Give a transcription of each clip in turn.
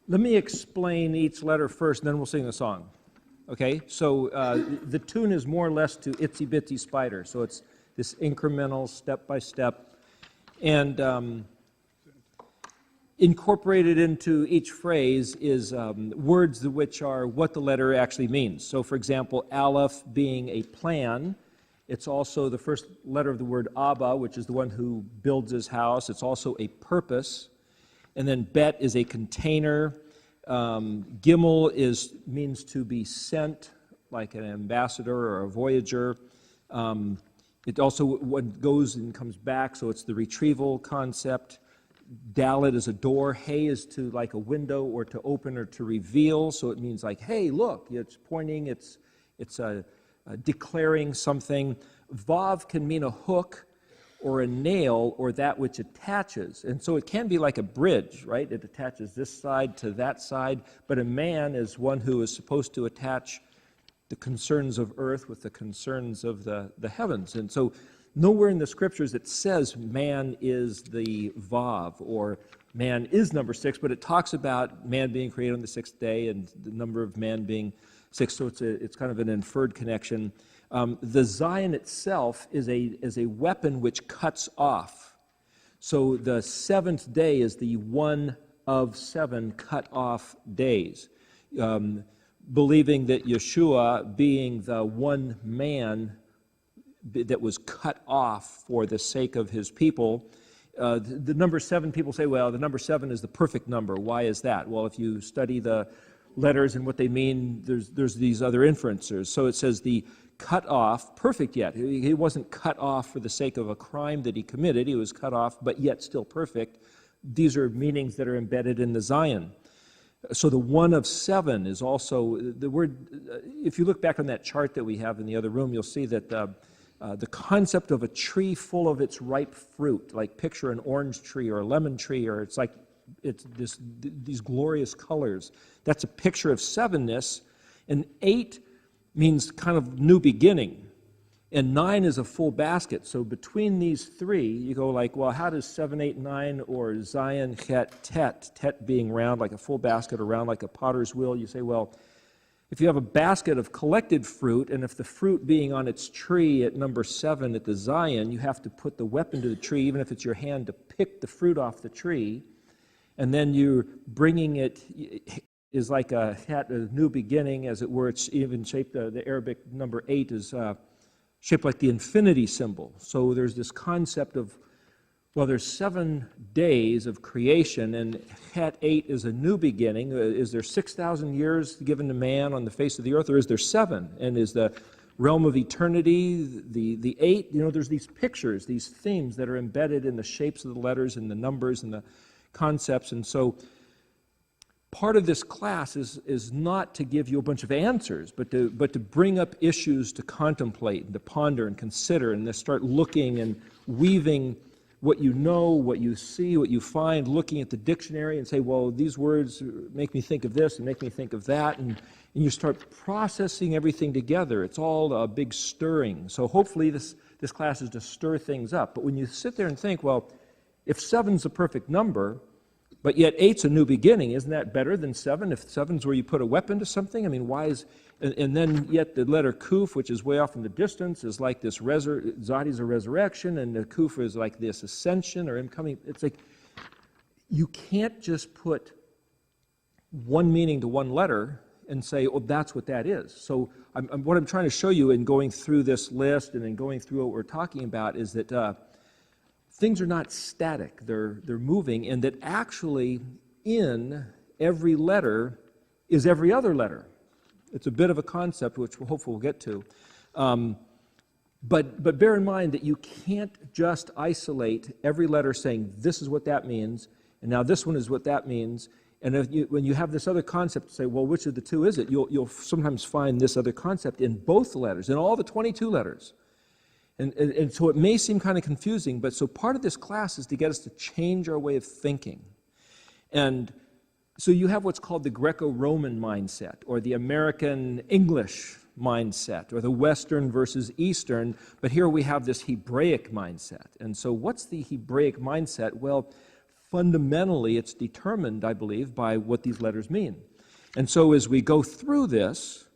Let me explain each letter first, and then we'll sing the song. Okay? So the tune is more or less to Itsy Bitsy Spider. So it's this incremental, step-by-step. And incorporated into each phrase is words which are what the letter actually means. So, for example, Aleph being a plan. It's also the first letter of the word Abba, which is the one who builds his house. It's also a purpose. And then Bet is a container. Gimel means to be sent, like an ambassador or a voyager. It also goes and comes back, so it's the retrieval concept. Dalet is a door. Hey is to like a window or to open or to reveal, so it means like, hey, look, it's pointing, it's declaring something. Vav can mean a hook or a nail or that which attaches. And so it can be like a bridge, right? It attaches this side to that side, but a man is one who is supposed to attach the concerns of earth with the concerns of the heavens. And so nowhere in the scriptures it says man is the Vav or man is number 6, but it talks about man being created on the 6th day and the number of man being 6, so it's kind of an inferred connection. The Zion itself is a weapon which cuts off. So the 7th day is the one of 7 cut off days. Believing that Yeshua, being the one man that was cut off for the sake of his people, the number 7, people say, well, the number 7 is the perfect number. Why is that? Well, if you study the letters and what they mean, there's these other inferences. So it says the cut off, perfect yet. He wasn't cut off for the sake of a crime that he committed. He was cut off, but yet still perfect. These are meanings that are embedded in the Zion. So the one of 7 is also the word. If you look back on that chart that we have in the other room, you'll see that the concept of a tree full of its ripe fruit, like picture an orange tree or a lemon tree, or it's these glorious colors. That's a picture of 7-ness. And 8 means kind of new beginning. And 9 is a full basket. So between these 3, you go like, well, how does 7, 8, 9, or Zion, Chet, Tet being round like a full basket or round like a potter's wheel? You say, well, if you have a basket of collected fruit, and if the fruit being on its tree at number 7 at the Zion, you have to put the weapon to the tree, even if it's your hand, to pick the fruit off the tree, and then you're bringing it, is like a new beginning, as it were. It's even shaped, the Arabic number 8 is shaped like the infinity symbol. So there's this concept of, well, there's 7 days of creation, and Het 8 is a new beginning. Is there 6,000 years given to man on the face of the earth, or is there 7? And is the realm of eternity the 8? You know, there's these pictures, these themes that are embedded in the shapes of the letters and the numbers and the concepts. And so part of this class is not to give you a bunch of answers, but to bring up issues to contemplate and to ponder and consider, and to start looking and weaving what you know, what you see, what you find, looking at the dictionary and say, well, these words make me think of this and make me think of that, and you start processing everything together. It's all a big stirring. So hopefully this class is to stir things up. But when you sit there and think, well, if 7's a perfect number, but yet 8's a new beginning, isn't that better than 7? If 7's where you put a weapon to something, I mean, why is, and then yet the letter Kuf, which is way off in the distance, is like this, Zadi's a resurrection, and the Kuf is like this ascension or him coming. It's like, you can't just put one meaning to one letter and say, oh, that's what that is. So what I'm trying to show you in going through this list and in going through what we're talking about is that things are not static, they're moving, and that actually in every letter is every other letter. It's a bit of a concept which hopefully we'll get to. But bear in mind that you can't just isolate every letter saying this is what that means, and now this one is what that means. And when you have this other concept, say, well, which of the two is it? You'll sometimes find this other concept in both letters, in all the 22 letters. And so it may seem kind of confusing, but so part of this class is to get us to change our way of thinking. And so you have what's called the Greco-Roman mindset, or the American English mindset, or the Western versus Eastern, but here we have this Hebraic mindset. And so what's the Hebraic mindset? Well, fundamentally it's determined, I believe, by what these letters mean. And so as we go through this,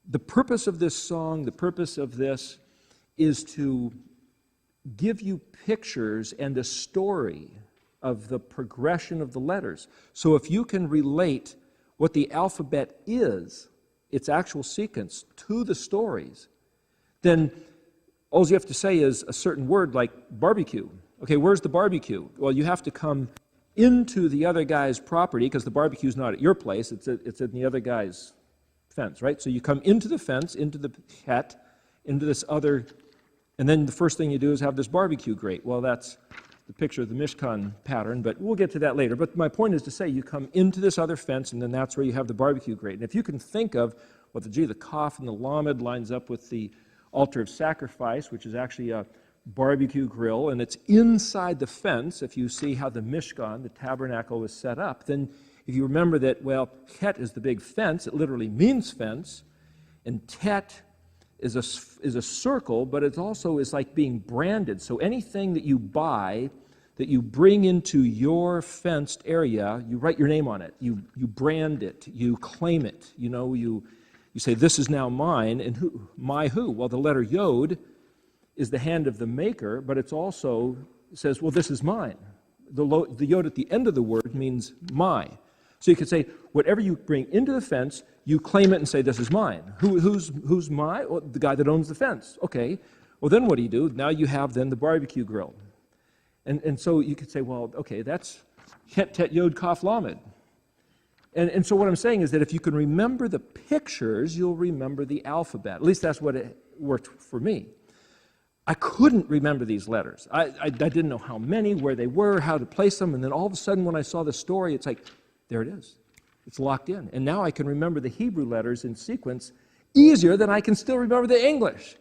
the purpose of this song, the purpose of this is to give you pictures and a story of the progression of the letters. So if you can relate what the alphabet is, its actual sequence, to the stories, then all you have to say is a certain word like barbecue. Okay, where's the barbecue? Well, you have to come into the other guy's property, because the barbecue's not at your place, it's in the other guy's fence, right? So you come into the fence, into the het, into this other, and then the first thing you do is have this barbecue grate. Well, that's the picture of the Mishkan pattern, but we'll get to that later. But my point is to say you come into this other fence, and then that's where you have the barbecue grate. And if you can think of, well, the Kaf and the Lamed lines up with the altar of sacrifice, which is actually a barbecue grill, and it's inside the fence. If you see how the Mishkan, the tabernacle, was set up, then if you remember that, well, Het is the big fence, it literally means fence, and Tet is a circle, but it also is like being branded. So anything that you buy, that you bring into your fenced area, you write your name on it, you brand it, you claim it, you say, this is now mine, and who? My who? Well, the letter Yod is the hand of the maker, but it's also says, well, this is mine. The Yod at the end of the word means my. So you could say, whatever you bring into the fence, you claim it and say, this is mine. Who's my? Well, the guy that owns the fence. Okay. Well, then what do you do? Now you have then the barbecue grill. And so you could say, well, okay, that's Het, Tet, Yod, Kaf, Lamed. And so what I'm saying is that if you can remember the pictures, you'll remember the alphabet. At least that's what it worked for me. I couldn't remember these letters. I didn't know how many, where they were, how to place them, and then all of a sudden when I saw the story, it's like, there it is. It's locked in. And now I can remember the Hebrew letters in sequence easier than I can still remember the English.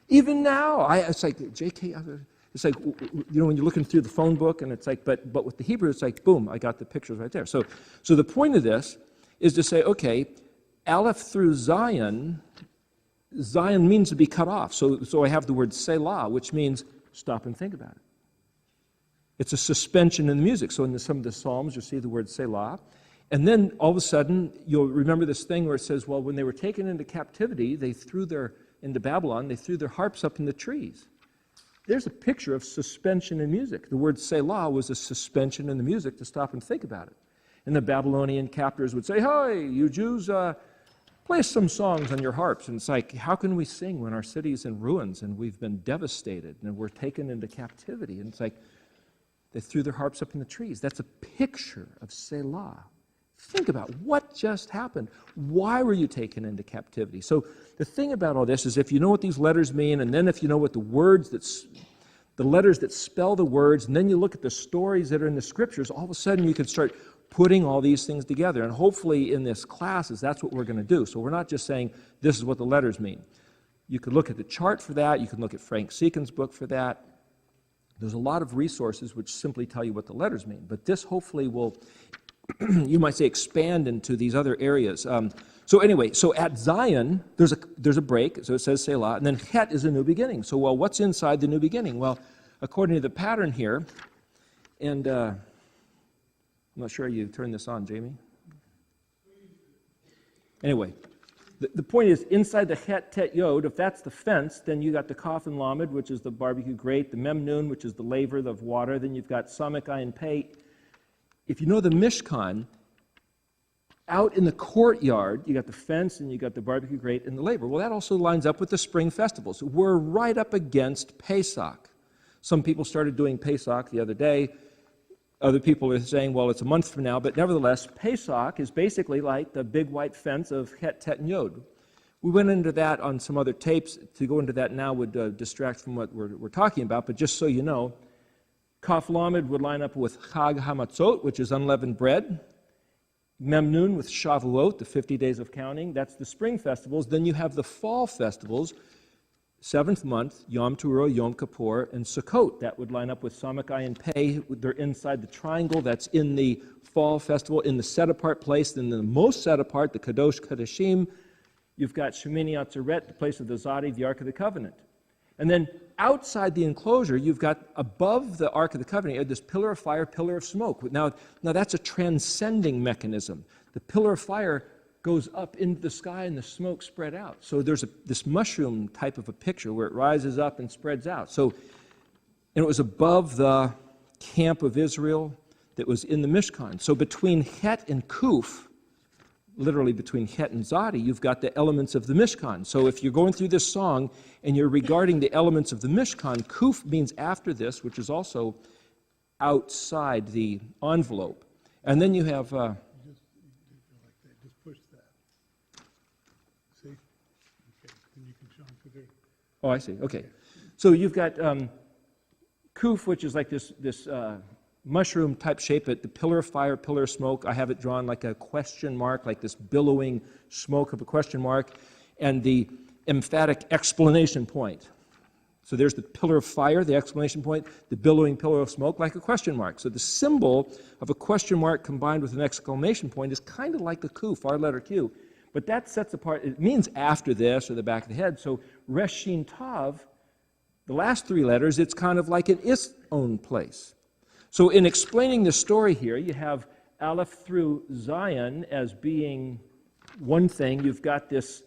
Even now, it's like, JK, it's like, when you're looking through the phone book, and it's like, but with the Hebrew, it's like, boom, I got the pictures right there. So the point of this is to say, okay, Aleph through Zion means to be cut off. So I have the word Selah, which means stop and think about it. It's a suspension in the music. So in some of the Psalms, you'll see the word Selah. And then all of a sudden, you'll remember this thing where it says, well, when they were taken into captivity, into Babylon, they threw their harps up in the trees. There's a picture of suspension in music. The word Selah was a suspension in the music to stop and think about it. And the Babylonian captors would say, hey, you Jews, play some songs on your harps. And it's like, how can we sing when our city is in ruins and we've been devastated and we're taken into captivity? And it's like, they threw their harps up in the trees. That's a picture of Selah. Think about what just happened. Why were you taken into captivity? So the thing about all this is if you know what these letters mean, and then if you know what the letters that spell the words, and then you look at the stories that are in the scriptures, all of a sudden you can start putting all these things together. And hopefully in this class that's what we're going to do. So we're not just saying this is what the letters mean. You could look at the chart for that. You can look at Frank Seekin's book for that. There's a lot of resources which simply tell you what the letters mean. But this hopefully will, you might say, expand into these other areas. So at Zion, there's a break. So it says Selah. And then Het is a new beginning. So, well, what's inside the new beginning? Well, according to the pattern here, and I'm not sure you turned this on, Jamie. Anyway, the point is, inside the Het, Tet, Yod, if that's the fence, then you got the Kaf and Lamed, which is the barbecue grate, the Memnun, which is the laver of water, then you've got Samek, and Beyt. If you know the Mishkan, out in the courtyard, you got the fence and you got the barbecue grate and the laver. Well, that also lines up with the spring festivals. We're right up against Pesach. Some people started doing Pesach the other day. Other people are saying, well, it's a month from now, but nevertheless, Pesach is basically like the big white fence of Het, Tet, and Yod. We went into that on some other tapes. To go into that now would distract from what we're talking about, but just so you know, Kaf Lamed would line up with Chag HaMatzot, which is unleavened bread. Memnun with Shavuot, the 50 days of counting. That's the spring festivals. Then you have the fall festivals, 7th month, Yom Teruah, Yom Kippur, and Sukkot. That would line up with Samek, and Beyt. They're inside the triangle. That's in the fall festival, in the set-apart place. Then the most set-apart, the Kadosh Kadashim, you've got Shemini Atzeret, the place of the Zadi, the Ark of the Covenant. And then outside the enclosure, you've got above the Ark of the Covenant, you have this pillar of fire, pillar of smoke. Now that's a transcending mechanism. The pillar of fire goes up into the sky and the smoke spread out. So there's this mushroom type of a picture where it rises up and spreads out. And it was above the camp of Israel that was in the Mishkan. So between Het and Kuf, literally between Het and Zadi, you've got the elements of the Mishkan. So if you're going through this song and you're regarding the elements of the Mishkan, Kuf means after this, which is also outside the envelope. And then you have... Just push that. See? Okay, then you can show them through there. Oh, I see. Okay. So you've got Kuf, which is like this mushroom-type shape, the pillar of fire, pillar of smoke. I have it drawn like a question mark, like this billowing smoke of a question mark, and the emphatic exclamation point. So there's the pillar of fire, the exclamation point, the billowing pillar of smoke, like a question mark. So the symbol of a question mark combined with an exclamation point is kind of like the Kuf, our letter Q. But that sets apart, it means after this or the back of the head. So Resh Shin Tav, the last three letters, it's kind of like in its own place. So in explaining the story here, you have Aleph through Zion as being one thing. You've got this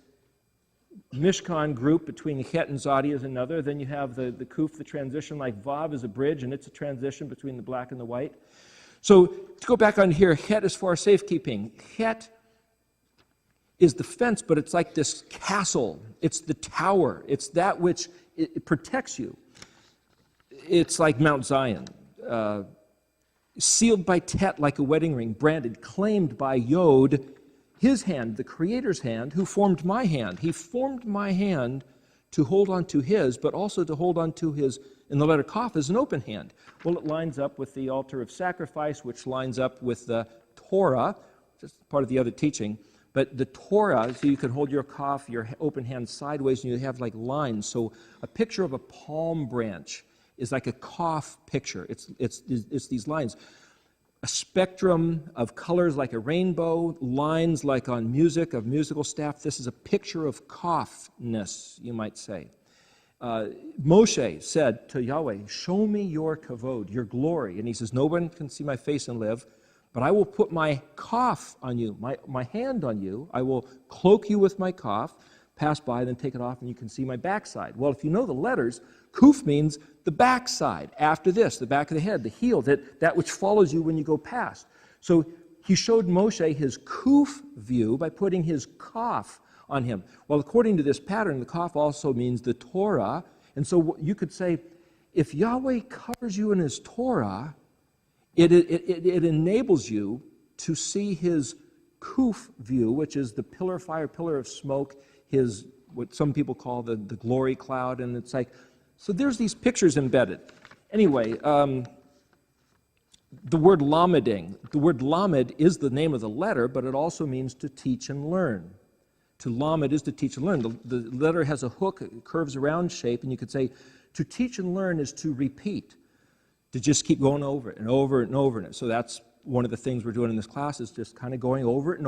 Mishkan group between Het and Zadi as another. Then you have the Kuf, the transition, like Vav is a bridge, and it's a transition between the black and the white. So to go back on here, Het is for safekeeping. Het is the fence, but it's like this castle. It's the tower. It's that which it protects you. It's like Mount Zion. Sealed by Tet like a wedding ring, branded, claimed by Yod, his hand, the Creator's hand, who formed my hand. He formed my hand to hold on to his, but also to hold on to his, in the letter Kaf, is an open hand. Well, it lines up with the altar of sacrifice, which lines up with the Torah, just part of the other teaching. But the Torah, so you can hold your Kaf, your open hand sideways, and you have like lines. So a picture of a palm branch is like a Kaf picture. It's these lines. A spectrum of colors like a rainbow, lines like on music, of musical staff. This is a picture of Kaf-ness, you might say. Moshe said to Yahweh, show me your kavod, your glory. And he says, no one can see my face and live, but I will put my Kaf on you, my hand on you. I will cloak you with my Kaf, pass by, then take it off, and you can see my backside. Well, if you know the letters, Kuf means the backside. After this, the back of the head, the heel, that which follows you when you go past. So he showed Moshe his Kuf view by putting his Kaf on him. Well, according to this pattern, the Kaf also means the Torah. And so you could say, if Yahweh covers you in his Torah, it enables you to see his Kuf view, which is the pillar of fire, pillar of smoke, his, what some people call the glory cloud. And it's like, so there's these pictures embedded. Anyway, the word lamading. The word lamed is the name of the letter, but it also means to teach and learn. To lamed is to teach and learn. The letter has a hook, it curves around shape, and you could say to teach and learn is to repeat, to just keep going over it and over it and over it. So that's one of the things we're doing in this class, is just kind of going over it,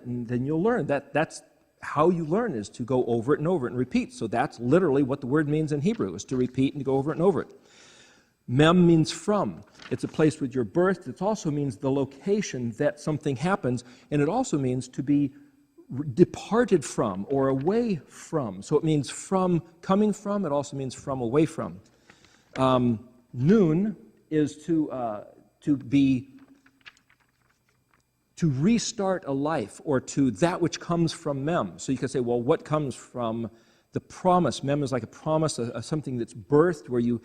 and then you'll learn. That's how you learn, is to go over it and repeat. So that's literally what the word means in Hebrew, is to repeat and to go over it and over it. Mem means from. It's a place with your birth. It also means the location that something happens, and it also means to be departed from or away from. So it means from, coming from. It also means from, away from. Noon is to restart a life, or to that which comes from Mem. So you can say, well, what comes from the promise? Mem is like a promise, something that's birthed, where you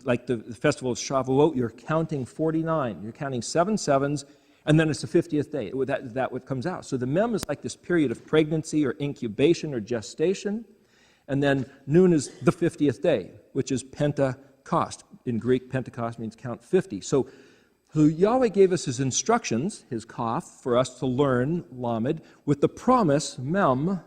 like the festival of Shavuot, you're counting 49. You're counting 7 sevens, and then it's the 50th day. That what comes out. So the Mem is like this period of pregnancy or incubation or gestation, and then Noon is the 50th day, which is Pentecost. In Greek, Pentecost means count 50. So Yahweh gave us his instructions, his Kaf, for us to learn Lamed, with the promise, Mem,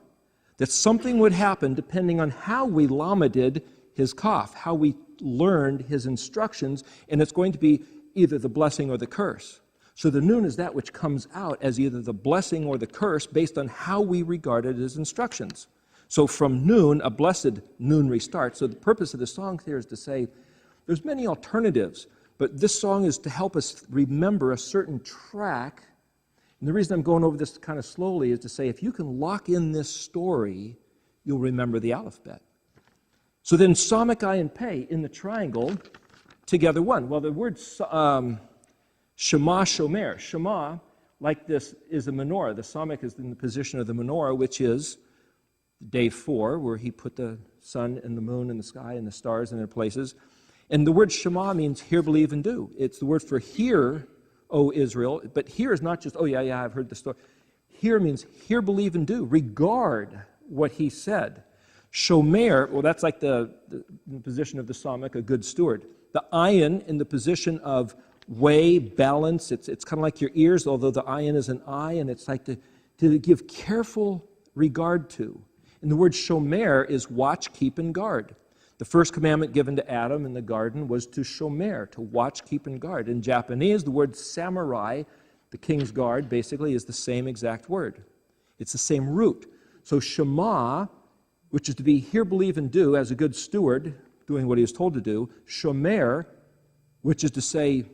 that something would happen depending on how we Lameded his Kaf, how we learned his instructions, and it's going to be either the blessing or the curse. So the Noon is that which comes out as either the blessing or the curse based on how we regarded his instructions. So from noon, a blessed noon restart. So the purpose of the song here is to say there's many alternatives, but this song is to help us remember a certain track. And the reason I'm going over this kind of slowly is to say if you can lock in this story, you'll remember the alphabet. So then Samach, Ayin, Pei in the triangle, together one. Well, the word Shema, Shomer. Shema, like this, is a menorah. The Samach is in the position of the menorah, which is day 4, where he put the sun and the moon and the sky and the stars in their places. And the word Shema means hear, believe, and do. It's the word for hear, O Israel. But hear is not just, oh, yeah, I've heard the story. Hear means hear, believe, and do. Regard what he said. Shomer, well, that's like the position of the Samach, a good steward. The ayin in the position of weigh, balance. It's kind of like your ears, although the ayin is an eye, and it's like to give careful regard to. And the word shomer is watch, keep, and guard. The first commandment given to Adam in the garden was to shomer, to watch, keep, and guard. In Japanese, the word samurai, the king's guard, basically is the same exact word. It's the same root. So Shema, which is to be hear, believe, and do as a good steward, doing what he was told to do. Shomer, which is to say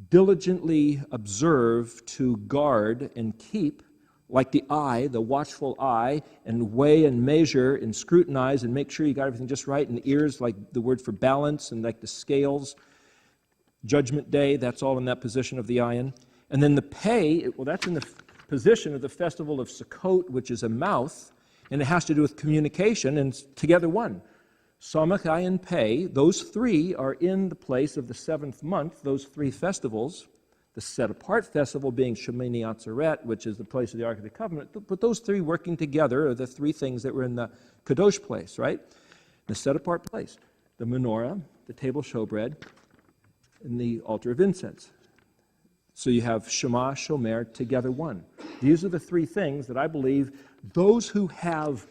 diligently observe, to guard and keep, like the eye, the watchful eye, and weigh and measure and scrutinize and make sure you got everything just right. And the ears, like the word for balance, and like the scales. Judgment Day, that's all in that position of the ayin. And then the pei, well, that's in the position of the festival of Sukkot, which is a mouth, and it has to do with communication, and together one. Samach, Ayin, Pei, those three are in the place of the 7th month, those 3 festivals. The set-apart festival being Shemini Atzeret, which is the place of the Ark of the Covenant. But those 3 working together are the 3 things that were in the Kadosh place, right? The set-apart place. The menorah, the table showbread, and the altar of incense. So you have Shema, Shomer, together one. These are the 3 things that I believe those who have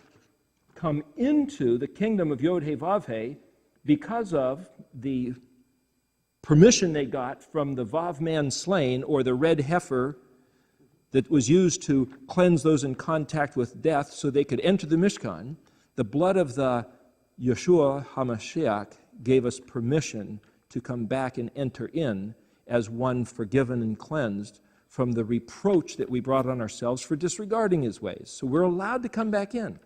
come into the kingdom of Yod He Vav He because of the permission they got from the Vav man slain, or the red heifer that was used to cleanse those in contact with death so they could enter the Mishkan. The blood of the Yeshua HaMashiach gave us permission to come back and enter in as one forgiven and cleansed from the reproach that we brought on ourselves for disregarding his ways. So we're allowed to come back in.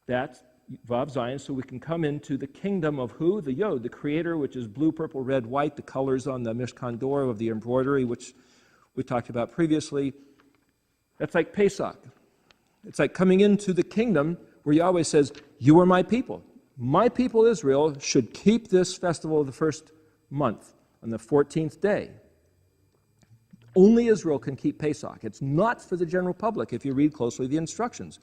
That's Vav Zion, so we can come into the kingdom of who? The Yod, the Creator, which is blue, purple, red, white, the colors on the Mishkan door of the embroidery, which we talked about previously. That's like Pesach. It's like coming into the kingdom where Yahweh says, you are my people. My people Israel should keep this festival of the first month on the 14th day. Only Israel can keep Pesach. It's not for the general public if you read closely the instructions.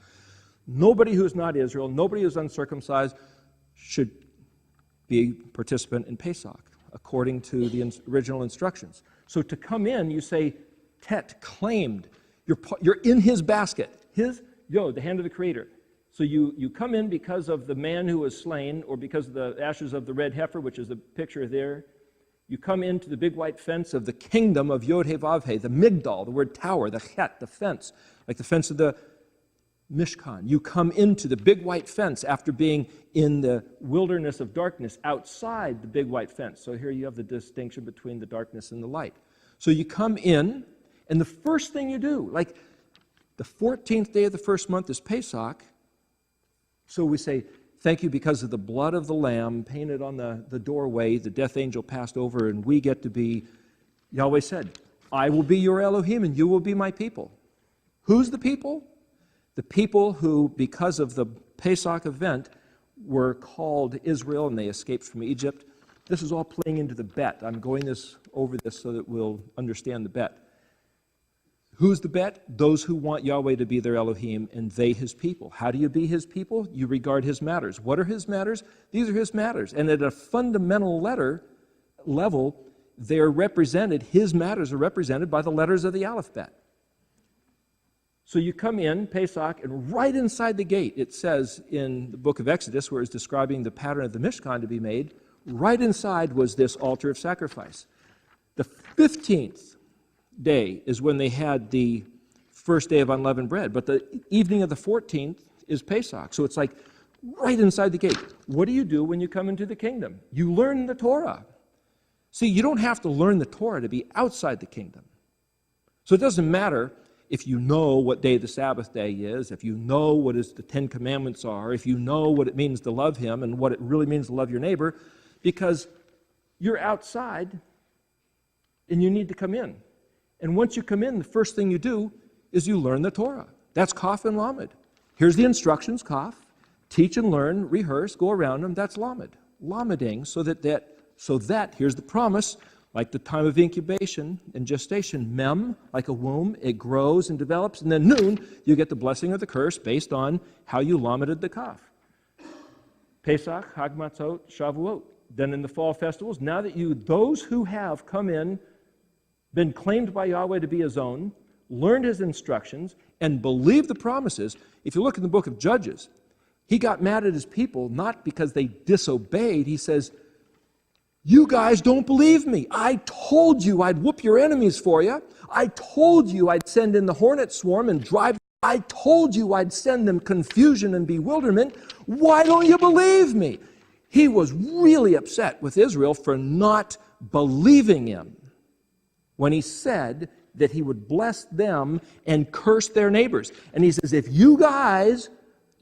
Nobody who is not Israel, nobody who is uncircumcised should be a participant in Pesach, according to the original instructions. So to come in, you say, tet, claimed. You're in his basket. His, Yod, the hand of the Creator. So you come in because of the man who was slain, or because of the ashes of the red heifer, which is the picture there. You come into the big white fence of the kingdom of Yod He Vav He, the Migdal, the word tower, the chet, the fence, like the fence of the Mishkan. You come into the big white fence after being in the wilderness of darkness outside the big white fence. So here you have the distinction between the darkness and the light. So you come in, and the first thing you do, like the 14th day of the first month is Pesach. So we say, thank you because of the blood of the Lamb painted on the doorway, the death angel passed over, and we get to be, Yahweh said, I will be your Elohim and you will be my people. Who's the people? The people who, because of the Pesach event, were called Israel and they escaped from Egypt. This is all playing into the bet. I'm going over this so that we'll understand the bet. Who's the bet? Those who want Yahweh to be their Elohim and they his people. How do you be his people? You regard his matters. What are his matters? These are his matters. And at a fundamental level, they are represented, his matters are represented by the letters of the alphabet. So you come in, Pesach, and right inside the gate, it says in the book of Exodus, where it's describing the pattern of the Mishkan to be made, right inside was this altar of sacrifice. The 15th day is when they had the first day of unleavened bread. But the evening of the 14th is Pesach. So it's like right inside the gate. What do you do when you come into the kingdom? You learn the Torah. See, you don't have to learn the Torah to be outside the kingdom. So it doesn't matter if you know what day the Sabbath day is, if you know what the Ten Commandments are, if you know what it means to love him and what it really means to love your neighbor, because you're outside and you need to come in. And once you come in, the first thing you do is you learn the Torah. That's Kaf and Lamed. Here's the instructions, Kaf. Teach and learn, rehearse, go around them. That's Lamed. Lameding, so that, here's the promise, like the time of incubation and gestation, Mem, like a womb, it grows and develops, and then Nun, you get the blessing or the curse based on how you Lameded the Kaf. Pesach, Hag Matzot, Shavuot. Then in the fall festivals, now that those who have come in, been claimed by Yahweh to be his own, learned his instructions, and believed the promises, if you look in the book of Judges, he got mad at his people not because they disobeyed. He says, you guys don't believe me. I told you I'd whoop your enemies for you. I told you I'd send in the hornet swarm and drive. I told you I'd send them confusion and bewilderment. Why don't you believe me? He was really upset with Israel for not believing him when he said that he would bless them and curse their neighbors. And he says, if you guys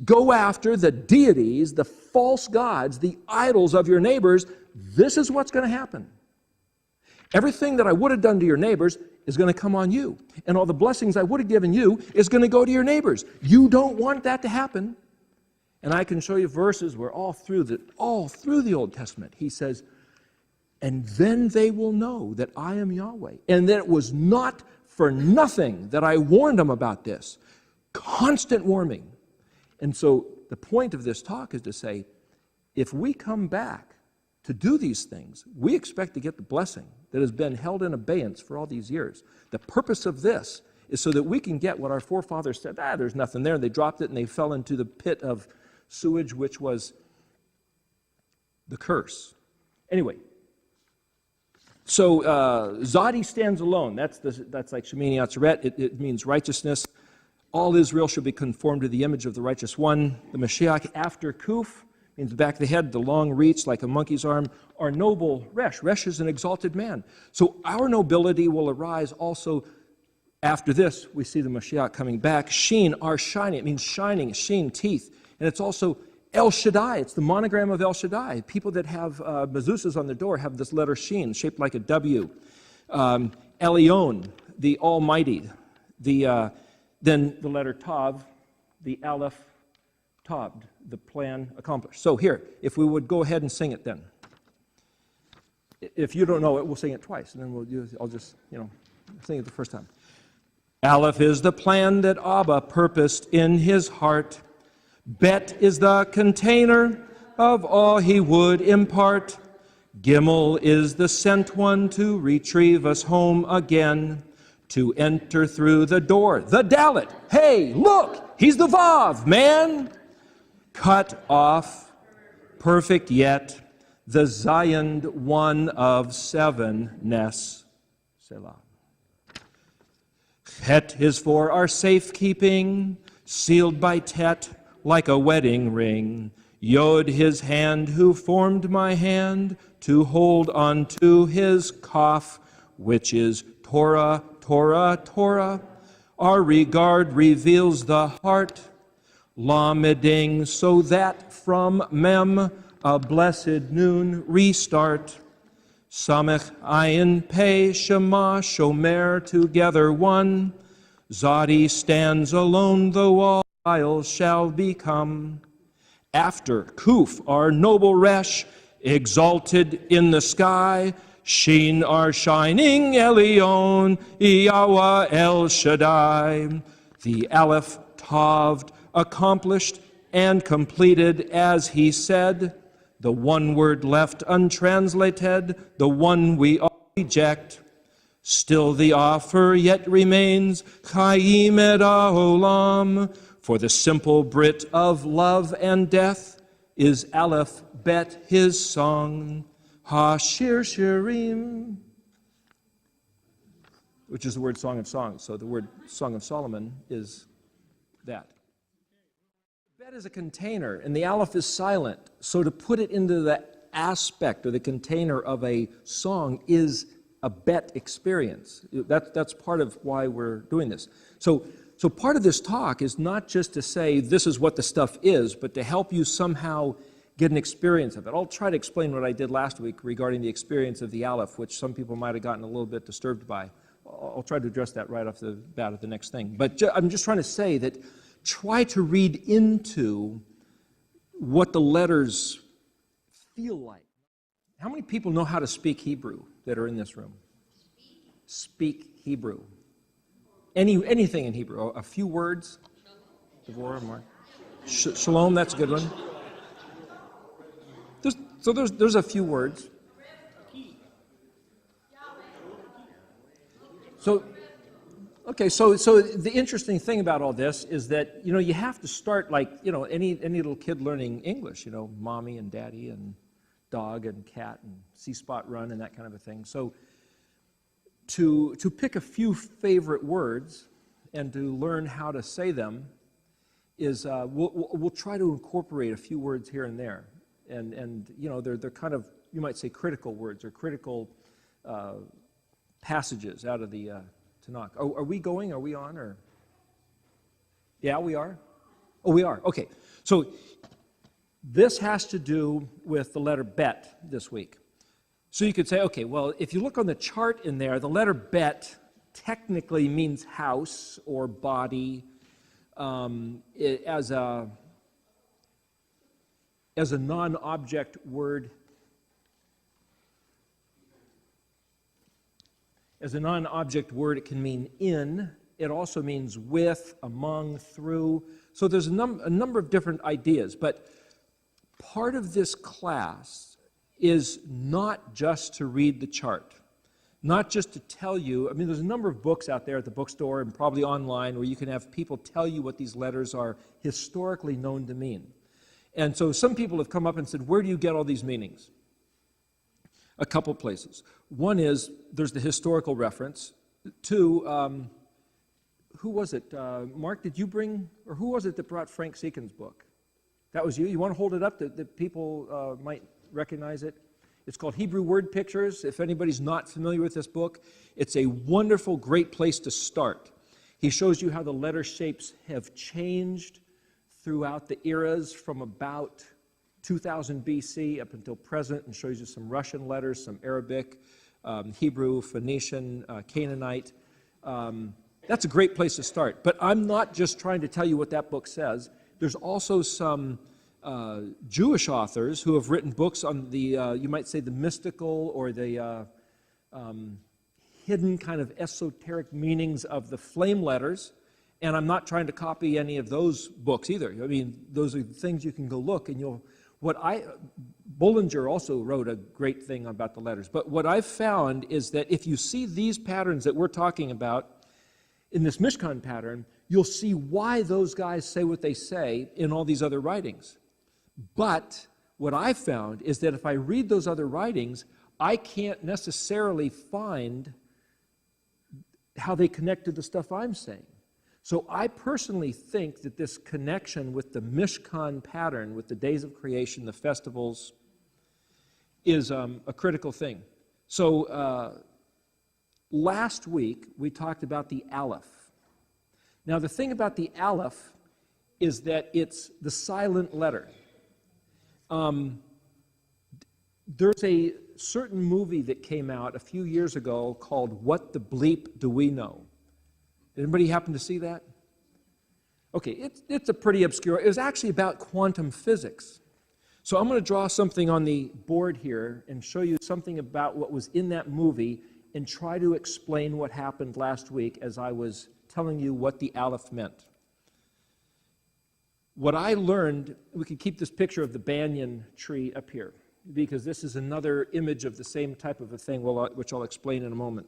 go after the deities, the false gods, the idols of your neighbors, this is what's going to happen. Everything that I would have done to your neighbors is going to come on you. And all the blessings I would have given you is going to go to your neighbors. You don't want that to happen. And I can show you verses where all through the Old Testament, he says, and then they will know that I am Yahweh. And that it was not for nothing that I warned them about this. Constant warning. And so the point of this talk is to say, if we come back to do these things, we expect to get the blessing that has been held in abeyance for all these years. The purpose of this is so that we can get what our forefathers said, there's nothing there. They dropped it and they fell into the pit of sewage, which was the curse. Anyway, so Zadi stands alone. That's like Shemini Atzeret. It means righteousness. All Israel should be conformed to the image of the righteous one. The Mashiach after Kuf means the back of the head, the long reach like a monkey's arm. Our noble Resh. Resh is an exalted man. So our nobility will arise also after this. We see the Mashiach coming back. Sheen, our shining. It means shining, sheen, teeth. And it's also El Shaddai. It's the monogram of El Shaddai. People that have mezuzahs on their door have this letter Sheen, shaped like a W. Elyon, the Almighty. Then the letter Tav, the Aleph, Tavd, the plan accomplished. So here, if we would go ahead and sing it then. If you don't know it, we'll sing it twice, and then I'll just, sing it the first time. Aleph is the plan that Abba purposed in his heart. Bet is the container of all he would impart. Gimel is the sent one to retrieve us home again, to enter through the door. The Dalet, hey, look, he's the Vav, man. Cut off, perfect yet, the Zioned one of sevenness. Selah. Het is for our safekeeping, sealed by Tet, like a wedding ring. Yod his hand who formed my hand to hold on to his Kaf, which is Torah, Torah, Torah. Our regard reveals the heart. Lameding, so that from Mem a blessed noon restart. Samech, Ayin, Pei, Shema, Shomer, together one. Zadi stands alone, though all isles shall become. After Kuf, our noble Resh, exalted in the sky, Sheen, our shining Elyon, Yahweh El Shaddai. The Aleph, Tavd, accomplished and completed as he said. The one word left untranslated, the one we all reject. Still the offer yet remains, Chaim et Olam. For the simple Brit of love and death is Aleph Bet, his song, Ha-shir shirim, which is the word Song of Songs. So the word Song of Solomon is that. bet is a container, and the aleph is silent. So to put it into the aspect or the container of a song is a bet experience. That's part of why we're doing this. So part of this talk is not just to say this is what the stuff is, but to help you somehow get an experience of it. I'll try to explain what I did last week regarding the experience of the aleph, which some people might have gotten a little bit disturbed by. I'll try to address that right off the bat at the next thing. But I'm just trying to say that try to read into what the letters feel like. How many people know how to speak Hebrew that are in this room? Speak Hebrew. Anything in Hebrew. A few words. Devorah, Mark. Shalom, that's a good one. There's a few words. So the interesting thing about all this is that, you have to start like, any little kid learning English, mommy and daddy and dog and cat and see spot run and that kind of a thing. So to pick a few favorite words and to learn how to say them is, we'll try to incorporate a few words here and there. And they're kind of, you might say, critical words or critical passages out of the Tanakh. Are we going? Are we on? Or yeah, we are? Oh, we are. Okay. So this has to do with the letter Bet this week. So you could say, okay, well, if you look on the chart in there, the letter Bet technically means house or body as a non-object word. As a non-object word, it can mean in. It also means with, among, through. So there's a number of different ideas. But part of this class is not just to read the chart, not just to tell you. I mean, there's a number of books out there at the bookstore and probably online where you can have people tell you what these letters are historically known to mean. And so some people have come up and said, where do you get all these meanings? A couple places. One is there's the historical reference. Two, who was it? Mark, did you bring, or who was it that brought Frank Seekin's book? That was you? You want to hold it up that people might recognize it? It's called Hebrew Word Pictures. If anybody's not familiar with this book, it's a wonderful, great place to start. He shows you how the letter shapes have changed throughout the eras from about 2000 BC up until present, and shows you some Russian letters, some Arabic, Hebrew, Phoenician, Canaanite. That's a great place to start. But I'm not just trying to tell you what that book says. There's also some Jewish authors who have written books on the, you might say, the mystical or the hidden kind of esoteric meanings of the flame letters. And I'm not trying to copy any of those books either. I mean, those are things you can go look, and Bollinger also wrote a great thing about the letters. But what I've found is that if you see these patterns that we're talking about in this Mishkan pattern, you'll see why those guys say what they say in all these other writings. But what I've found is that if I read those other writings, I can't necessarily find how they connect to the stuff I'm saying. So I personally think that this connection with the Mishkan pattern, with the days of creation, the festivals, is a critical thing. So last week we talked about the Aleph. Now the thing about the Aleph is that it's the silent letter. There's a certain movie that came out a few years ago called What the Bleep Do We Know? Anybody happen to see that? Okay, it's a pretty obscure. It was actually about quantum physics. So I'm going to draw something on the board here and show you something about what was in that movie and try to explain what happened last week as I was telling you what the Aleph meant. What I learned, we could keep this picture of the banyan tree up here because this is another image of the same type of a thing, which I'll explain in a moment.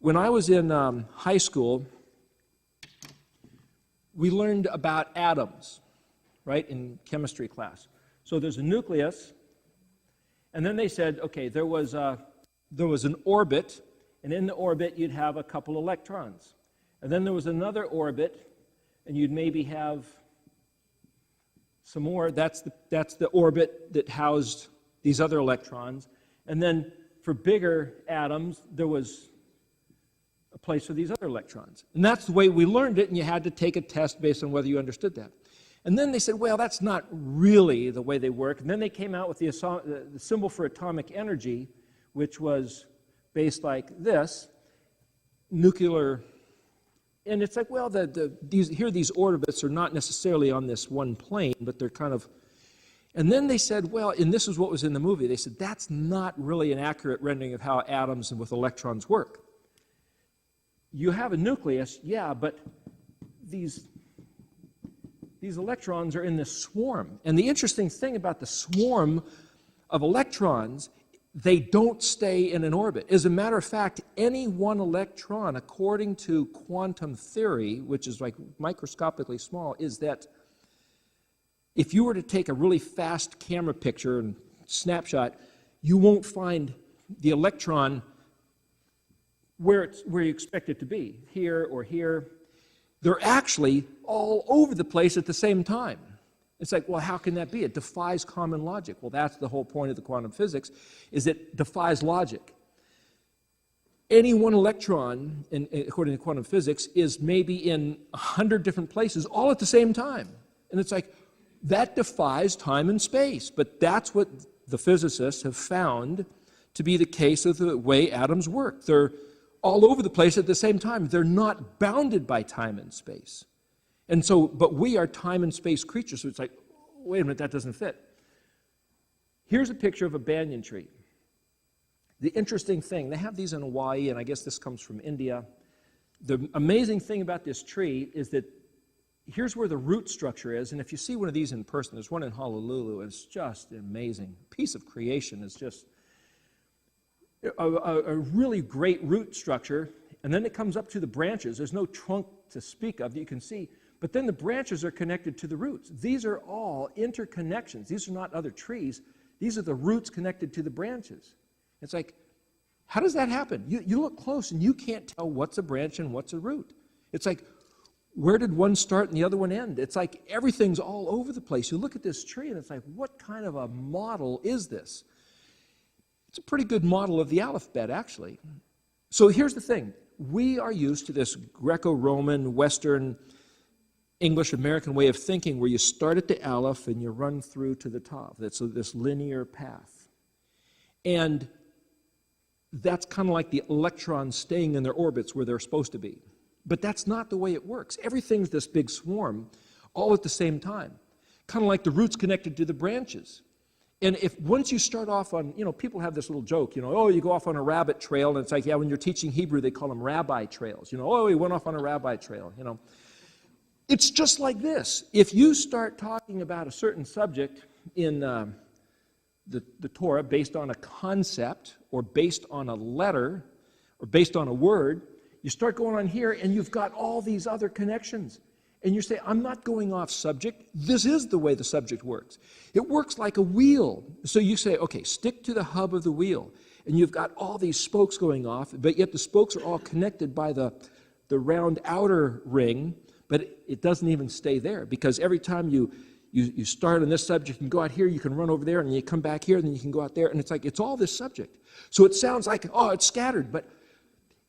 When I was in high school, we learned about atoms, right, in chemistry class. So there's a nucleus, and then they said, okay, there was an orbit, and in the orbit you'd have a couple electrons. And then there was another orbit, and you'd maybe have some more. That's the orbit that housed these other electrons. And then for bigger atoms, there was a place for these other electrons. And that's the way we learned it, and you had to take a test based on whether you understood that. And then they said, well, that's not really the way they work. And then they came out with the symbol for atomic energy, which was based like this, nuclear. And it's like, well, these orbits are not necessarily on this one plane, but they're kind of. And then they said, well, and this is what was in the movie, they said, that's not really an accurate rendering of how atoms and with electrons work. You have a nucleus, yeah, but these electrons are in this swarm. And the interesting thing about the swarm of electrons, they don't stay in an orbit. As a matter of fact, any one electron, according to quantum theory, which is like microscopically small, is that if you were to take a really fast camera picture and snapshot, you won't find the electron where you expect it to be, here or here. They're actually all over the place at the same time. It's like, well, how can that be? It defies common logic. Well, that's the whole point of the quantum physics, is it defies logic. Any one electron, according to quantum physics, is maybe in 100 different places all at the same time. And it's like, that defies time and space. But that's what the physicists have found to be the case of the way atoms work. They're all over the place at the same time. They're not bounded by time and space. And so, but we are time and space creatures, so it's like, wait a minute, that doesn't fit. Here's a picture of a banyan tree. The interesting thing, they have these in Hawaii, and I guess this comes from India. The amazing thing about this tree is that here's where the root structure is, and if you see one of these in person, there's one in Honolulu, and it's just amazing. A piece of creation is just a really great root structure, and then it comes up to the branches. There's no trunk to speak of that you can see, but then the branches are connected to the roots. These are all interconnections. These are not other trees. These are the roots connected to the branches. It's like, how does that happen? You look close and you can't tell what's a branch and what's a root. It's like, where did one start and the other one end? It's like everything's all over the place. You look at this tree and it's like, what kind of a model is this? It's a pretty good model of the alphabet, actually. So here's the thing. We are used to this Greco-Roman, Western, English-American way of thinking where you start at the aleph and you run through to the tav. That's this linear path. And that's kind of like the electrons staying in their orbits where they're supposed to be. But that's not the way it works. Everything's this big swarm all at the same time. Kind of like the roots connected to the branches. And if once you start off on, people have this little joke, oh, you go off on a rabbit trail, and it's like, yeah, when you're teaching Hebrew, they call them rabbi trails. Oh, he went off on a rabbi trail, It's just like this. If you start talking about a certain subject in the Torah based on a concept or based on a letter or based on a word, you start going on here and you've got all these other connections. And you say, I'm not going off subject. This is the way the subject works. It works like a wheel. So you say, okay, stick to the hub of the wheel. And you've got all these spokes going off, but yet the spokes are all connected by the round outer ring, but it doesn't even stay there because every time you start on this subject and go out here, you can run over there, and you come back here, and then you can go out there, and it's like, it's all this subject. So it sounds like, oh, it's scattered, but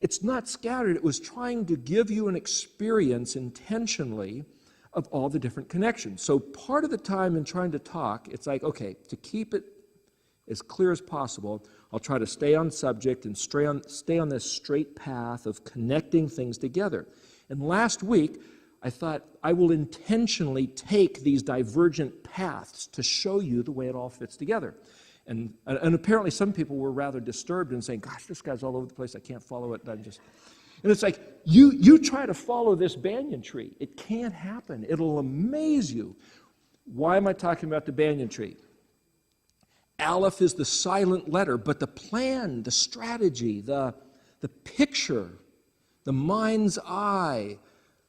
it's not scattered. It was trying to give you an experience intentionally of all the different connections. So part of the time in trying to talk, it's like, okay, to keep it as clear as possible, I'll try to stay on subject and stay on this straight path of connecting things together. And last week, I thought I will intentionally take these divergent paths to show you the way it all fits together. And apparently some people were rather disturbed and saying, gosh, this guy's all over the place, I can't follow it. And it's like, you try to follow this banyan tree. It can't happen. It'll amaze you. Why am I talking about the banyan tree? Aleph is the silent letter, but the plan, the strategy, the picture, the mind's eye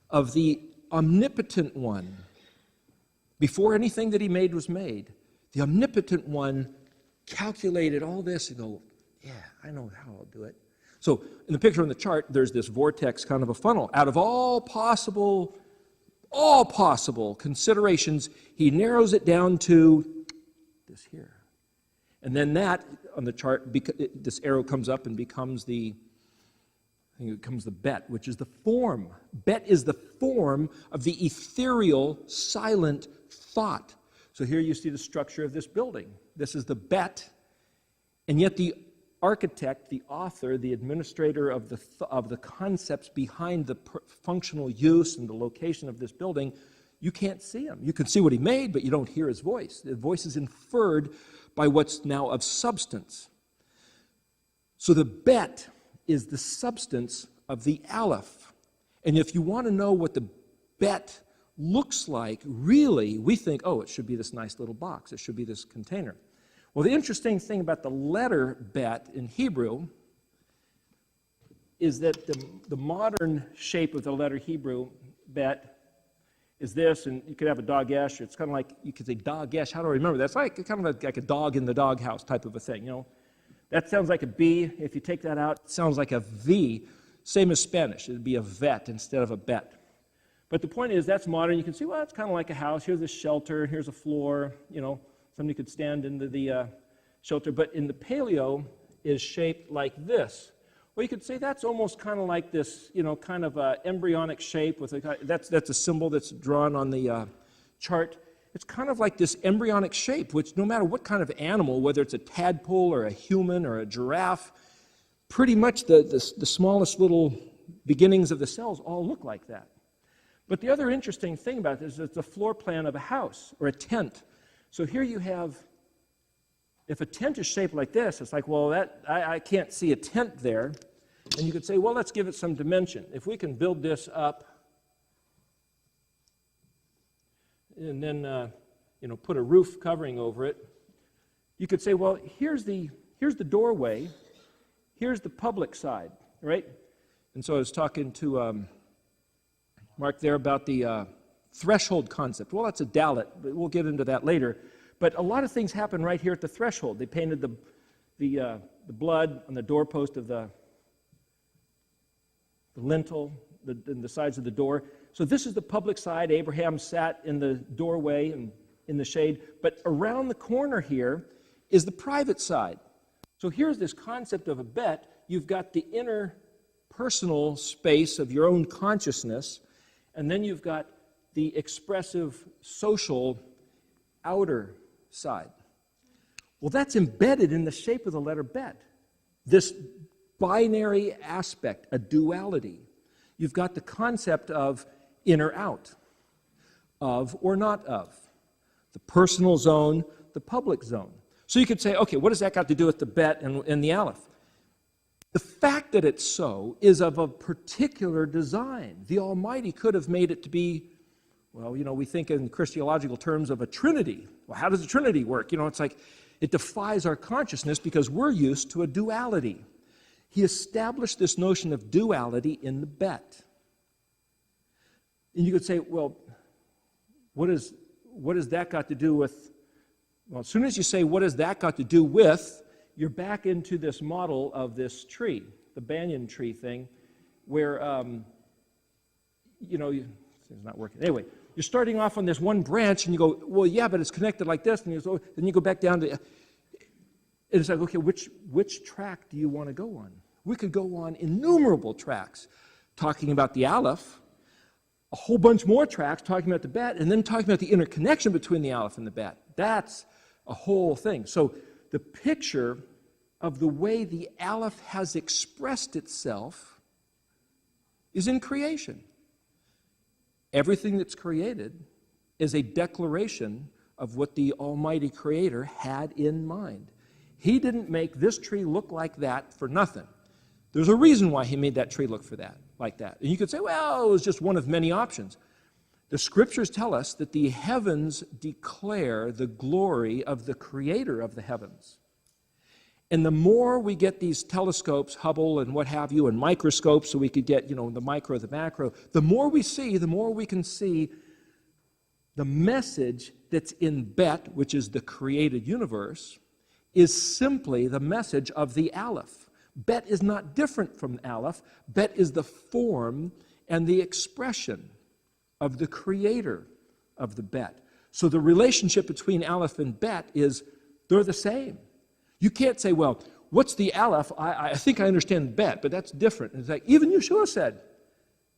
of the omnipotent one, before anything that he made was made, the omnipotent one calculated all this and go, yeah, I know how I'll do it. So in the picture on the chart, there's this vortex, kind of a funnel. Out of all all possible considerations, he narrows it down to this here. And then that, on the chart, this arrow comes up and becomes the Beyt, which is the form. Beyt is the form of the ethereal, silent thought. So here you see the structure of this building. This is the Beyt, and yet the architect, the author, the administrator of the concepts behind the functional use and the location of this building, you can't see him. You can see what he made, but you don't hear his voice. The voice is inferred by what's now of substance. So the Beyt is the substance of the Aleph. And if you want to know what the Beyt looks like, really, we think, oh, it should be this nice little box. It should be this container. Well, the interesting thing about the letter Beyt in Hebrew is that the modern shape of the letter Hebrew, Beyt, is this, and you could have a Dagesh. It's kind of like, you could say Dagesh. How do I remember that? It's like kind of like a dog in the doghouse type of a thing, you know. That sounds like a B. If you take that out, it sounds like a V. Same as Spanish. It would be a vet instead of a bet. But the point is, that's modern. You can see, well, it's kind of like a house. Here's a shelter. Here's a floor. You know, somebody could stand into the shelter. But in the Paleo is shaped like this. Well, you could say that's almost kind of like this, you know, kind of embryonic shape. That's a symbol that's drawn on the chart. It's kind of like this embryonic shape, which no matter what kind of animal, whether it's a tadpole or a human or a giraffe, pretty much the smallest little beginnings of the cells all look like that. But the other interesting thing about this is it's a floor plan of a house or a tent. So here you have, if a tent is shaped like this, it's like, well, I can't see a tent there. And you could say, well, let's give it some dimension. If we can build this up and then you know, put a roof covering over it, you could say, well, here's the doorway, here's the public side, right? And so I was talking to Mark there about the threshold concept. Well, that's a Dalit, but we'll get into that later. But a lot of things happen right here at the threshold. They painted the blood on the doorpost of the lintel, the sides of the door. So this is the public side. Abraham sat in the doorway and in the shade. But around the corner here is the private side. So here's this concept of a Beyt. You've got the inner personal space of your own consciousness, and then you've got the expressive social outer side. Well, that's embedded in the shape of the letter Beyt. This binary aspect, a duality. You've got the concept of in or out, of or not of, the personal zone, the public zone. So you could say, okay, what does that got to do with the Beyt and the Aleph? The fact that it's so is of a particular design. The Almighty could have made it to be, well, you know, we think in Christological terms of a Trinity. Well, how does a Trinity work? You know, it's like it defies our consciousness because we're used to a duality. He established this notion of duality in the Beyt. And you could say, well, what has that got to do with, well, as soon as you say, what has that got to do with, you're back into this model of this tree, the banyan tree thing, where, you know, it's not working. Anyway, you're starting off on this one branch, and you go, well, yeah, but it's connected like this, and then you go back down to, and it's like, okay, which track do you want to go on? We could go on innumerable tracks, talking about the Aleph, a whole bunch more tracks talking about the Beyt, and then talking about the interconnection between the Aleph and the Beyt. That's a whole thing. So the picture of the way the Aleph has expressed itself is in creation. Everything that's created is a declaration of what the Almighty Creator had in mind. He didn't make this tree look like that for nothing. There's a reason why he made that tree look like that. And you could say, well, it was just one of many options. The scriptures tell us that the heavens declare the glory of the Creator of the heavens. And the more we get these telescopes, Hubble and what have you, and microscopes, so we could get, you know, the micro, the macro, the more we see, the more we can see the message that's in Beyt, which is the created universe, is simply the message of the Aleph. Beyt is not different from Aleph. Beyt is the form and the expression. of the creator of the Bet. So the relationship between Aleph and Bet is they're the same. You can't say, well, what's the Aleph? I think I understand Bet, but that's different. It's like even Yeshua said,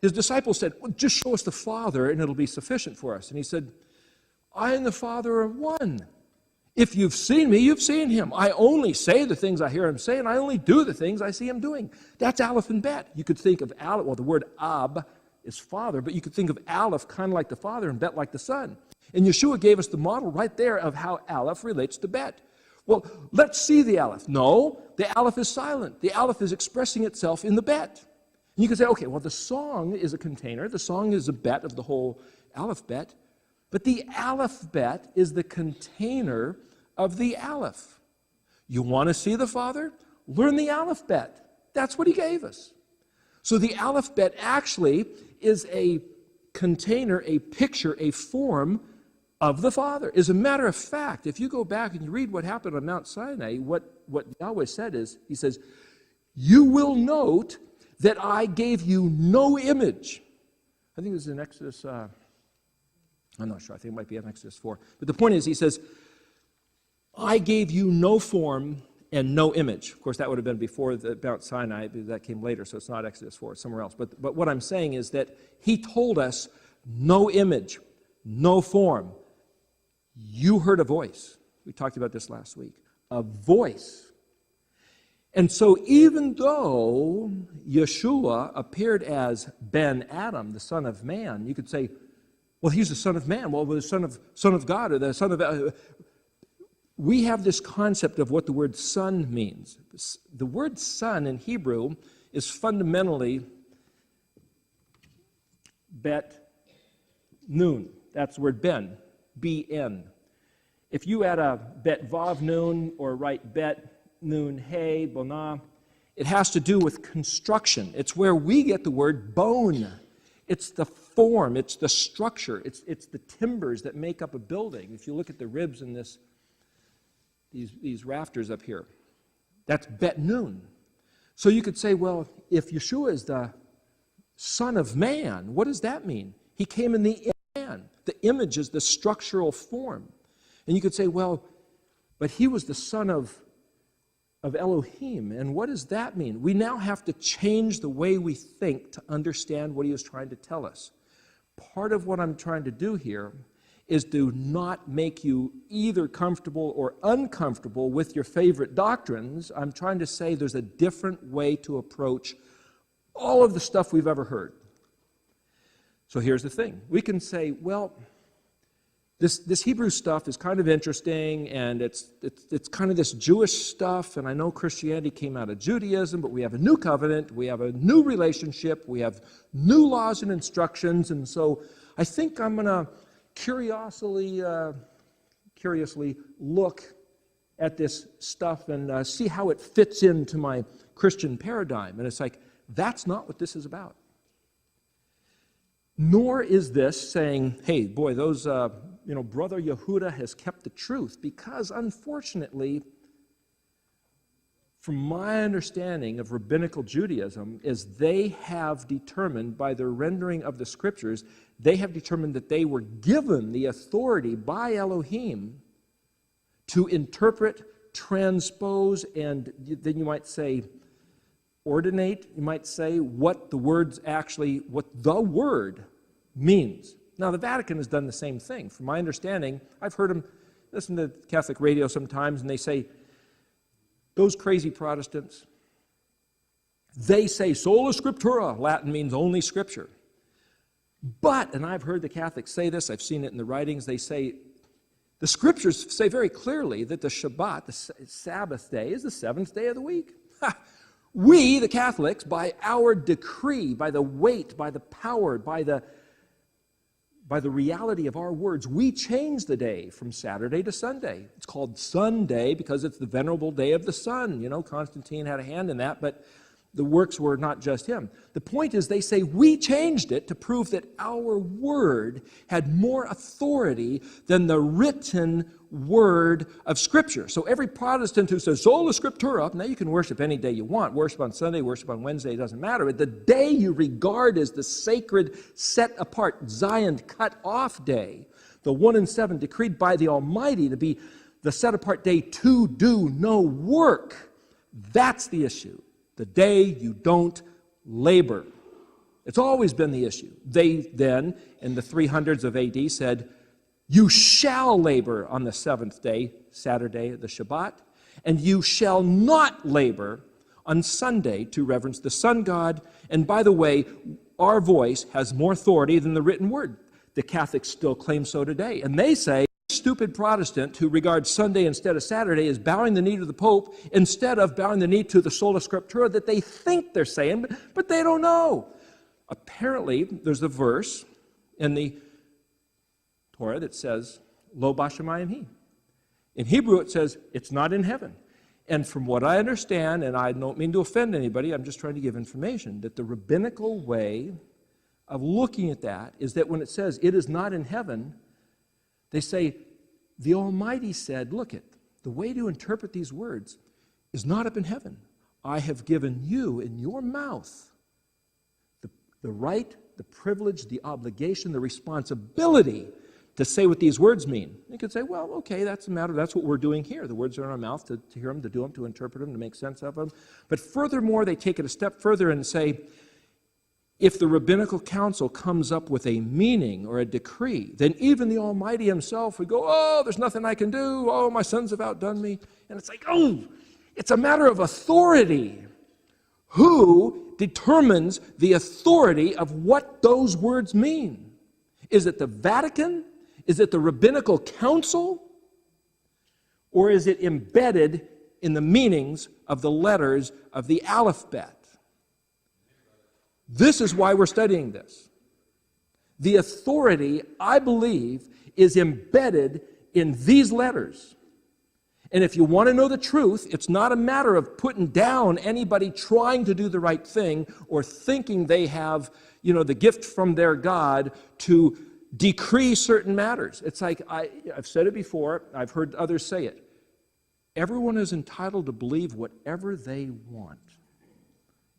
his disciples said, well, just show us the Father and it'll be sufficient for us. And he said, I and the Father are one. If you've seen me, you've seen him. I only say the things I hear him say, and I only do the things I see him doing. That's Aleph and Bet. You could think of Aleph, well, the word Ab is Father, but you could think of Aleph kind of like the Father and Bet like the Son. And Yeshua gave us the model right there of how Aleph relates to Bet. Well, let's see the Aleph. No, the Aleph is silent. The Aleph is expressing itself in the Bet. And you can say, okay, well, the song is a container. The song is a Bet of the whole Aleph Bet. But the Aleph Bet is the container of the Aleph. You want to see the Father? Learn the Aleph Bet. That's what he gave us. So the Aleph Bet actually is a container, a picture, a form of the Father. As a matter of fact, if you go back and you read what happened on Mount Sinai, what Yahweh said is, he says, you will note that I gave you no image. I think it was in Exodus, I'm not sure, I think it might be in Exodus 4. But the point is, he says, I gave you no form and no image. Of course, that would have been before the Mount Sinai, but that came later, so it's not Exodus 4, it's somewhere else. But what I'm saying is that he told us no image, no form. You heard a voice. We talked about this last week. A voice. And so even though Yeshua appeared as Ben Adam, the Son of Man, you could say, well, he's the Son of Man. Well, the Son of God, or the Son of... We have this concept of what the word son means. The word son in Hebrew is fundamentally Bet Nun. That's the word Ben, B-N. If you add a Bet Vav Nun or write Bet Nun Hey Bonah, it has to do with construction. It's where we get the word bone. It's the form, it's the structure, it's the timbers that make up a building. If you look at the ribs in these rafters up here, that's Bet Nun. So you could say, well, if Yeshua is the Son of Man, what does that mean? He came in the image of man. The image is the structural form. And you could say, well, but he was the son of Elohim. And what does that mean? We now have to change the way we think to understand what he was trying to tell us. Part of what I'm trying to do here is to not make you either comfortable or uncomfortable with your favorite doctrines. I'm trying to say there's a different way to approach all of the stuff we've ever heard. So here's the thing. We can say, well, this Hebrew stuff is kind of interesting, and it's kind of this Jewish stuff, and I know Christianity came out of Judaism, but we have a new covenant, we have a new relationship, we have new laws and instructions, and so I think I'm going to curiously look at this stuff and see how it fits into my Christian paradigm. And it's like, that's not what this is about. Nor is this saying, hey, boy, those, Brother Yehuda has kept the truth, because unfortunately, from my understanding of rabbinical Judaism, is they have determined by their rendering of the scriptures, they have determined that they were given the authority by Elohim to interpret, transpose, and then you might say, ordinate, you might say, what the word means. Now, the Vatican has done the same thing. From my understanding, I've heard them listen to Catholic radio sometimes, and they say, those crazy Protestants, they say sola scriptura, Latin means only Scripture. But, and I've heard the Catholics say this, I've seen it in the writings, they say, the Scriptures say very clearly that the Shabbat, the Sabbath day, is the seventh day of the week. We, the Catholics, by our decree, by the weight, by the power, by the reality of our words, we change the day from Saturday to Sunday. It's called Sunday because it's the venerable day of the sun. You know, Constantine had a hand in that, but The works were not just him. The point is they say we changed it to prove that our word had more authority than the written word of Scripture. So every Protestant who says, sola scriptura, now you can worship any day you want, worship on Sunday, worship on Wednesday, it doesn't matter. The day you regard as the sacred, set apart, Zion cut off day, the 1 and 7 decreed by the Almighty to be the set apart day to do no work, that's the issue. The day you don't labor. It's always been the issue. They then, in the 300s of AD, said, you shall labor on the seventh day, Saturday, the Shabbat, and you shall not labor on Sunday to reverence the sun god. And by the way, our voice has more authority than the written word. The Catholics still claim so today. And they say, stupid Protestant who regards Sunday instead of Saturday is bowing the knee to the Pope instead of bowing the knee to the sola scriptura that they think they're saying, but they don't know. Apparently, there's a verse in the Torah that says, Lo bashamayim hi. In Hebrew, it says, it's not in heaven. And from what I understand, and I don't mean to offend anybody, I'm just trying to give information, that the rabbinical way of looking at that is that when it says it is not in heaven, they say, the Almighty said, look it, the way to interpret these words is not up in heaven. I have given you in your mouth the right, the privilege, the obligation, the responsibility to say what these words mean. You could say, well, okay, that's a matter, that's what we're doing here. The words are in our mouth to hear them, to do them, to interpret them, to make sense of them. But furthermore, they take it a step further and say, if the rabbinical council comes up with a meaning or a decree, then even the Almighty himself would go, oh, there's nothing I can do. Oh, my sons have outdone me. And it's like, oh, it's a matter of authority. Who determines the authority of what those words mean? Is it the Vatican? Is it the rabbinical council? Or is it embedded in the meanings of the letters of the alphabet? This is why we're studying this. The authority, I believe, is embedded in these letters. And if you want to know the truth, it's not a matter of putting down anybody trying to do the right thing or thinking they have, the gift from their God to decree certain matters. It's like, I've said it before, I've heard others say it. Everyone is entitled to believe whatever they want.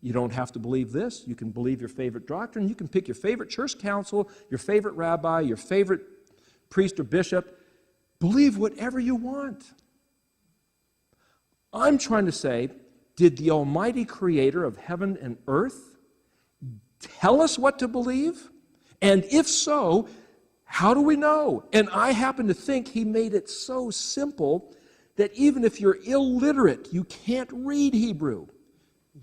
You don't have to believe this. You can believe your favorite doctrine. You can pick your favorite church council, your favorite rabbi, your favorite priest or bishop. Believe whatever you want. I'm trying to say, did the Almighty Creator of heaven and earth tell us what to believe? And if so, how do we know? And I happen to think He made it so simple that even if you're illiterate, you can't read Hebrew.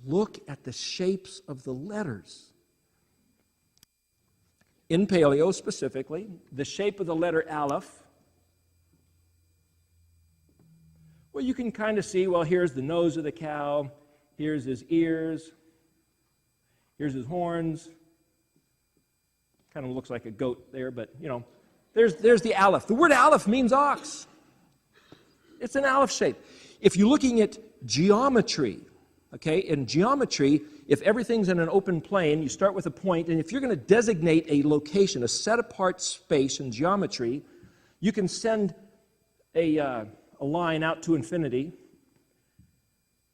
Look at the shapes of the letters. In Paleo specifically, the shape of the letter Aleph, well, you can kind of see, well, here's the nose of the cow, here's his ears, here's his horns. Kind of looks like a goat there, but, there's the Aleph. The word Aleph means ox. It's an Aleph shape. If you're looking at geometry, okay, in geometry, if everything's in an open plane, you start with a point, and if you're going to designate a location, a set-apart space in geometry, you can send a line out to infinity,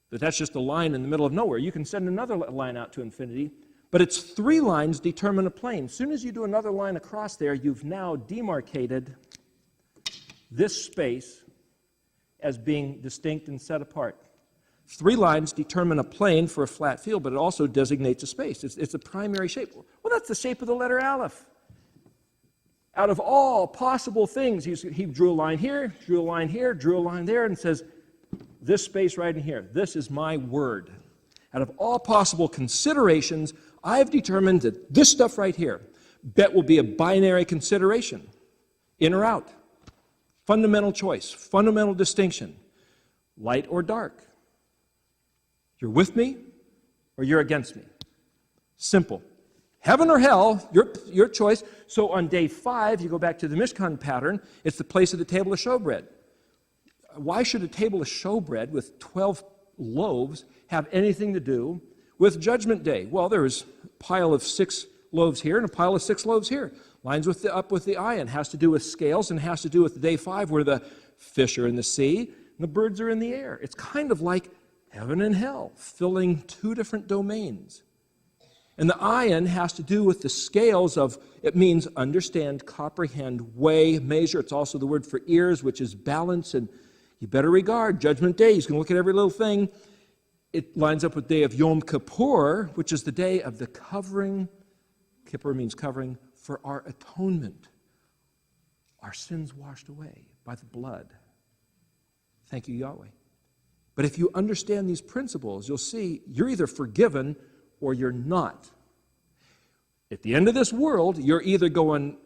but that's just a line in the middle of nowhere. You can send another line out to infinity, but it's 3 lines determine a plane. As soon as you do another line across there, you've now demarcated this space as being distinct and set apart. 3 lines determine a plane for a flat field, but it also designates a space. It's a primary shape. Well, that's the shape of the letter Aleph. Out of all possible things, he drew a line here, drew a line here, drew a line there, and says, this space right in here, this is my word. Out of all possible considerations, I've determined that this stuff right here, bet will be a binary consideration, in or out. Fundamental choice, fundamental distinction, light or dark. You're with me or you're against me. Simple. Heaven or hell, your choice. So on day 5, you go back to the Mishkan pattern. It's the place of the table of showbread. Why should a table of showbread with 12 loaves have anything to do with Judgment Day? Well, there's a pile of 6 loaves here and a pile of 6 loaves here. Lines up with the ion. Has to do with scales and has to do with day 5 where the fish are in the sea and the birds are in the air. It's kind of like heaven and hell, filling 2 different domains. And the ion has to do with the scales of, it means understand, comprehend, weigh, measure. It's also the word for ears, which is balance. And you better regard Judgment Day. He's going to look at every little thing. It lines up with the day of Yom Kippur, which is the day of the covering. Kippur means covering, for our atonement. Our sins washed away by the blood. Thank you, Yahweh. But if you understand these principles, you'll see you're either forgiven or you're not. At the end of this world, you're either going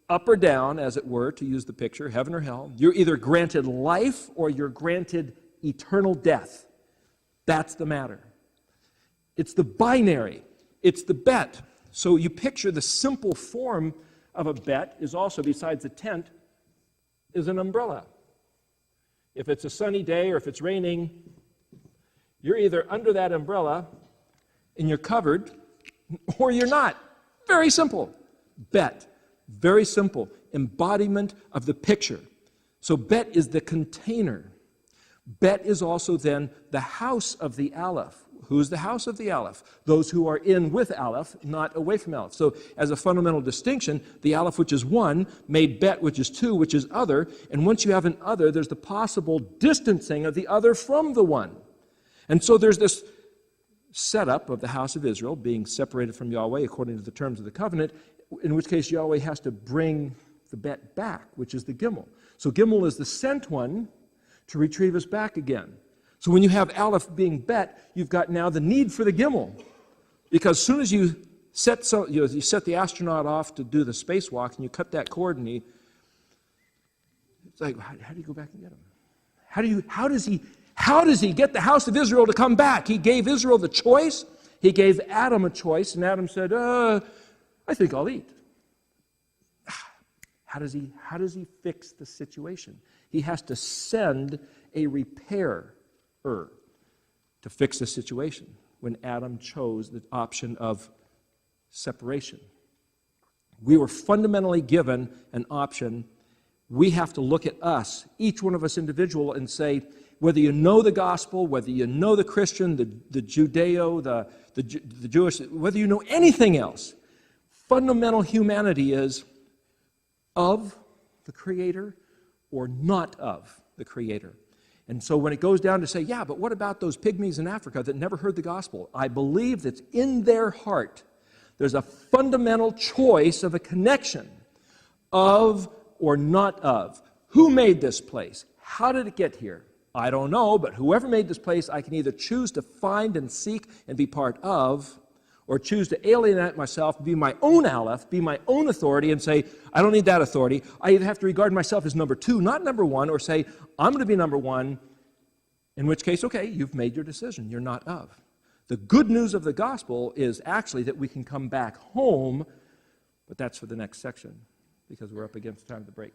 up or down, as it were, to use the picture, heaven or hell. You're either granted life or you're granted eternal death. That's the matter. It's the binary. It's the bet. So you picture the simple form of a bet is also, besides a tent, is an umbrella. If it's a sunny day or if it's raining, you're either under that umbrella and you're covered, or you're not. Very simple. Bet. Very simple. Embodiment of the picture. So bet is the container. Bet is also then the house of the Aleph. Who's the house of the Aleph? Those who are in with Aleph, not away from Aleph. So as a fundamental distinction, the Aleph, which is 1, made bet, which is 2, which is other. And once you have an other, there's the possible distancing of the other from the 1. And so there's this setup of the house of Israel being separated from Yahweh according to the terms of the covenant, in which case Yahweh has to bring the bet back, which is the Gimel. So Gimel is the sent one to retrieve us back again. So when you have Aleph being bet, you've got now the need for the Gimel. Because as soon as you set the astronaut off to do the spacewalk and you cut that cord and it's like, how do you go back and get him? How does he get the house of Israel to come back? He gave Israel the choice. He gave Adam a choice, and Adam said, I think I'll eat. How does he fix the situation? He has to send a repairer to fix the situation when Adam chose the option of separation. We were fundamentally given an option. We have to look at us, each one of us individual, and say, whether you know the gospel, whether you know the Christian, the Judeo, the Jewish, whether you know anything else, fundamental humanity is of the Creator or not of the Creator. And so when it goes down to say, yeah, but what about those pygmies in Africa that never heard the gospel? I believe that in their heart there's a fundamental choice of a connection of or not of. Who made this place? How did it get here? I don't know, but whoever made this place, I can either choose to find and seek and be part of, or choose to alienate myself, be my own Aleph, be my own authority, and say, I don't need that authority. I either have to regard myself as number 2, not number 1, or say, I'm going to be number 1, in which case, okay, you've made your decision. You're not of. The good news of the gospel is actually that we can come back home, but that's for the next section, because we're up against time to break.